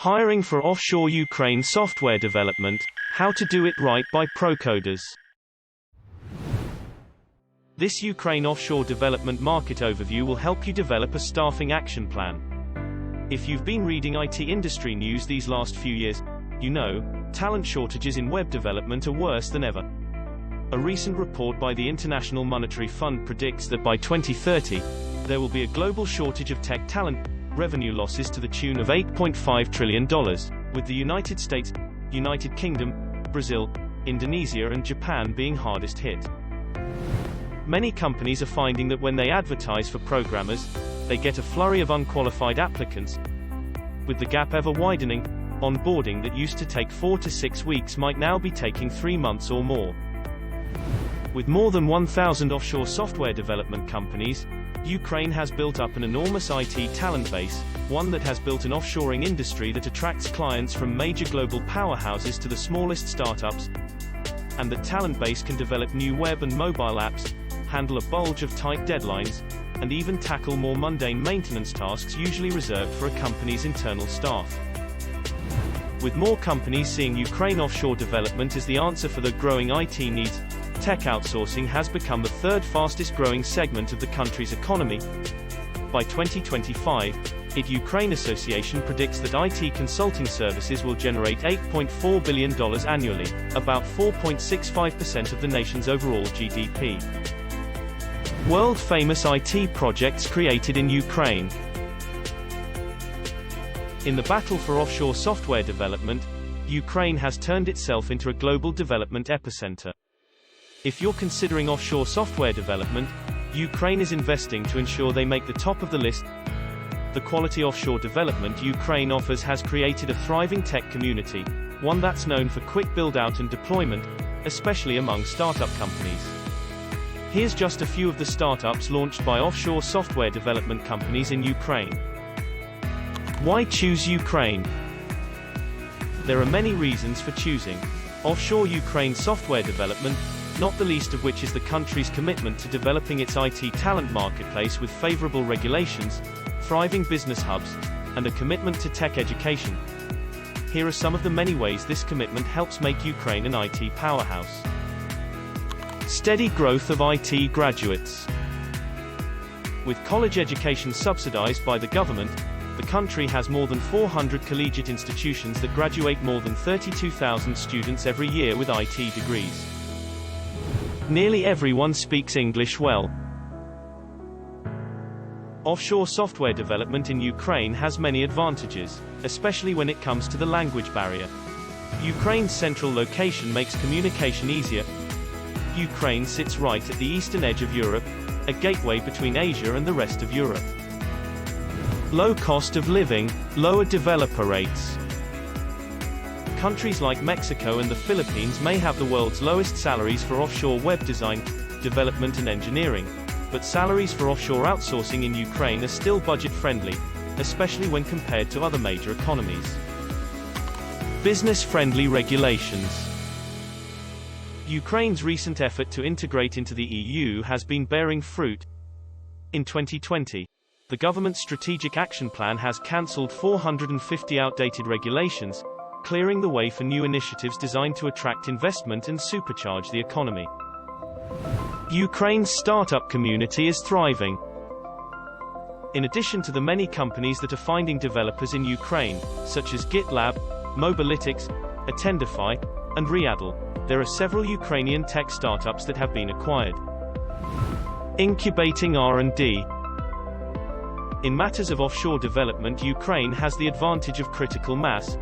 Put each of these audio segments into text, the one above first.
Hiring for offshore Ukraine software development, how to do it right by ProCoders. This Ukraine offshore development market overview will help you develop a staffing action plan. If you've been reading IT industry news these last few years, you know, talent shortages in web development are worse than ever. A recent report by the International Monetary Fund predicts that by 2030, there will be a global shortage of tech talent, revenue losses to the tune of $8.5 trillion, with the United States, United Kingdom, Brazil, Indonesia and Japan being hardest hit. Many companies are finding that when they advertise for programmers, they get a flurry of unqualified applicants. With the gap ever widening, onboarding that used to take 4 to 6 weeks might now be taking 3 months or more. With more than 1,000 offshore software development companies, Ukraine has built up an enormous IT talent base, one that has built an offshoring industry that attracts clients from major global powerhouses to the smallest startups, and the talent base can develop new web and mobile apps, handle a bulge of tight deadlines, and even tackle more mundane maintenance tasks usually reserved for a company's internal staff. With more companies seeing Ukraine offshore development as the answer for their growing IT needs, tech outsourcing has become the third fastest growing segment of the country's economy. By 2025, IT Ukraine Association predicts that IT consulting services will generate $8.4 billion annually, about 4.65% of the nation's overall GDP. World-famous IT projects created in Ukraine. In the battle for offshore software development, Ukraine has turned itself into a global development epicenter. If you're considering offshore software development, Ukraine is investing to ensure they make the top of the list. The quality offshore development Ukraine offers has created a thriving tech community, one that's known for quick build-out and deployment, especially among startup companies. Here's just a few of the startups launched by offshore software development companies in Ukraine. Why choose Ukraine? There are many reasons for choosing offshore Ukraine software development, not the least of which is the country's commitment to developing its IT talent marketplace with favorable regulations, thriving business hubs, and a commitment to tech education. Here are some of the many ways this commitment helps make Ukraine an IT powerhouse. Steady growth of IT graduates. With college education subsidized by the government, the country has more than 400 collegiate institutions that graduate more than 32,000 students every year with IT degrees. Nearly everyone speaks English well. Offshore software development in Ukraine has many advantages, especially when it comes to the language barrier. Ukraine's central location makes communication easier. Ukraine sits right at the eastern edge of Europe, a gateway between Asia and the rest of Europe. Low cost of living, lower developer rates. Countries like Mexico and the Philippines may have the world's lowest salaries for offshore web design, development and engineering, but salaries for offshore outsourcing in Ukraine are still budget-friendly, especially when compared to other major economies. Business-friendly regulations. Ukraine's recent effort to integrate into the EU has been bearing fruit. In 2020, the government's Strategic Action Plan has cancelled 450 outdated regulations, clearing the way for new initiatives designed to attract investment and supercharge the economy. Ukraine's startup community is thriving. In addition to the many companies that are finding developers in Ukraine, such as GitLab, Mobilytics, Attendify, and Readdle, there are several Ukrainian tech startups that have been acquired. Incubating R&D. In matters of offshore development, Ukraine has the advantage of critical mass,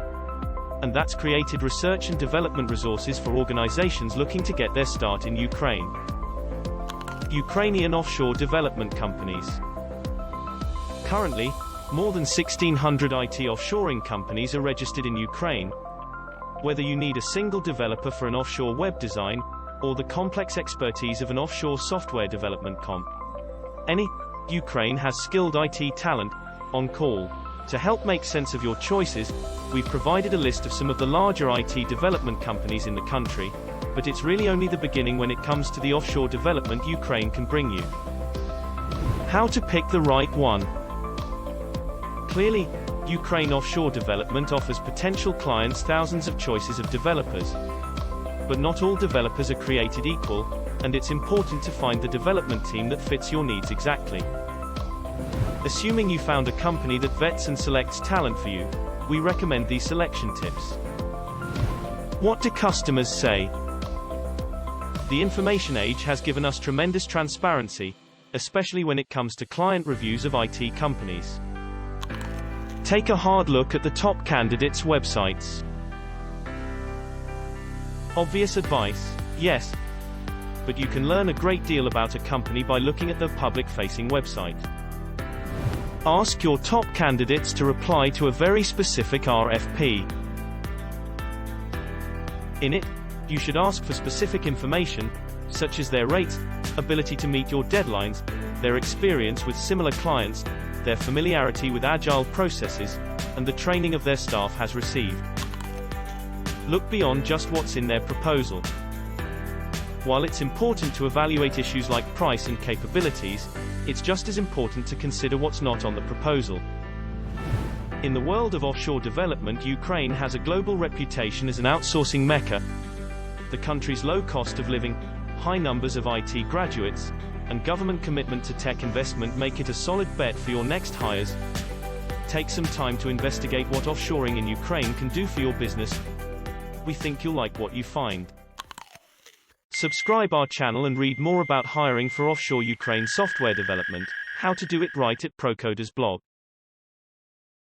and that's created research and development resources for organizations looking to get their start in Ukraine. Ukrainian offshore development companies. Currently, more than 1,600 IT offshoring companies are registered in Ukraine. Whether you need a single developer for an offshore web design, or the complex expertise of an offshore software development Ukraine has skilled IT talent on call. To help make sense of your choices, we've provided a list of some of the larger IT development companies in the country, but it's really only the beginning when it comes to the offshore development Ukraine can bring you. How to pick the right one. Clearly, Ukraine Offshore Development offers potential clients thousands of choices of developers. But not all developers are created equal, and it's important to find the development team that fits your needs exactly. Assuming you found a company that vets and selects talent for you, we recommend these selection tips. What do customers say? The information age has given us tremendous transparency, especially when it comes to client reviews of IT companies. Take a hard look at the top candidates' websites. Obvious advice, yes, but you can learn a great deal about a company by looking at their public-facing website. Ask your top candidates to reply to a very specific RFP. In it, you should ask for specific information, such as their rates, ability to meet your deadlines, their experience with similar clients, their familiarity with agile processes, and the training of their staff has received. Look beyond just what's in their proposal. While it's important to evaluate issues like price and capabilities, it's just as important to consider what's not on the proposal. In the world of offshore development, Ukraine has a global reputation as an outsourcing mecca. The country's low cost of living, high numbers of IT graduates, and government commitment to tech investment make it a solid bet for your next hires. Take some time to investigate what offshoring in Ukraine can do for your business. We think you'll like what you find. Subscribe our channel and read more about hiring for offshore Ukraine software development, how to do it right at Procoders blog.